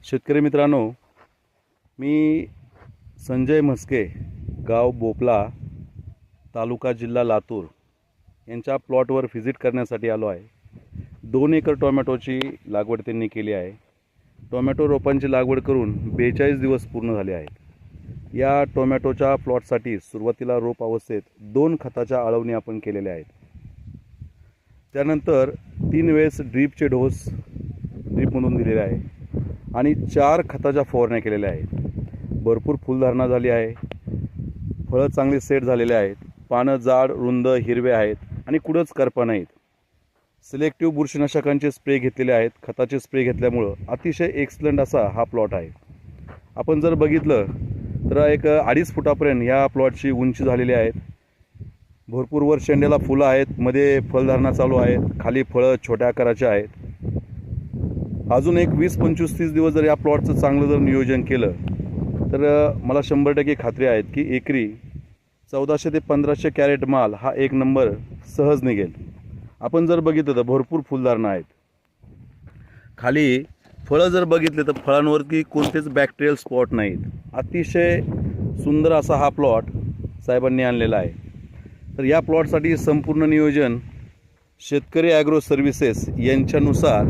शेतकरी मित्रांनो, मी संजय म्हस्के, गाव बोपला, तालुका जिल्हा लातूर यांच्या प्लॉटवर व्हिजिट करण्यासाठी आलो आहे। 2 एकर टोमॅटोची लागवड त्यांनी केली आहे। टोमॅटो रोपांची लागवड करून 42 दिवस पूर्ण झाले आहेत। या टोमॅटोच्या प्लॉटसाठी सुरुवातीला रोप अवस्थेत 2 खताच्या आळवणी आपण केलेल्या आहेत। त्यानंतर 3 वेळेस ड्रीपचे डोस ड्रीपमधून दिलेले आहे आणि 4 खताच्या फवारण्या केलेल्या आहेत। भरपूर फुलधारणा झाली आहे, फळं चांगली सेट झालेले आहेत, पानं जाड रुंद हिरवे आहेत आणि कुठंच करपा नाहीत। सिलेक्टिव्ह बुरशीनाशकांचे स्प्रे घेतलेले आहेत। खताचे स्प्रे घेतल्यामुळं अतिशय एक्सलंट असा हा प्लॉट आहे। आपण जर बघितलं तर एक 2.5 फुटापर्यंत या प्लॉटची उंची झालेली आहे। भरपूर वर शेंड्याला फुलं आहेत, मध्ये फलधारणा चालू आहे, खाली फळं छोट्या आकाराचे आहेत। अजून एक 20, 25, 30 दिवस जर या प्लॉटचं चांगलं जर नियोजन केलं तर मला 100% खात्री आहे की एकरी 1400 ते 1500 कॅरेट माल हा एक नंबर सहज निघेल। आपण जर बघितलं तर भरपूर फुलधारणा आहेत। खाली फळं जर बघितले तर फळांवरती कोणतेच बॅक्टेरियल स्पॉट नाहीत। अतिशय सुंदर असा हा प्लॉट साहेबांनी आणलेला आहे। तर या प्लॉटसाठी संपूर्ण नियोजन शेतकरी ॲग्रो सर्व्हिसेस यांच्यानुसार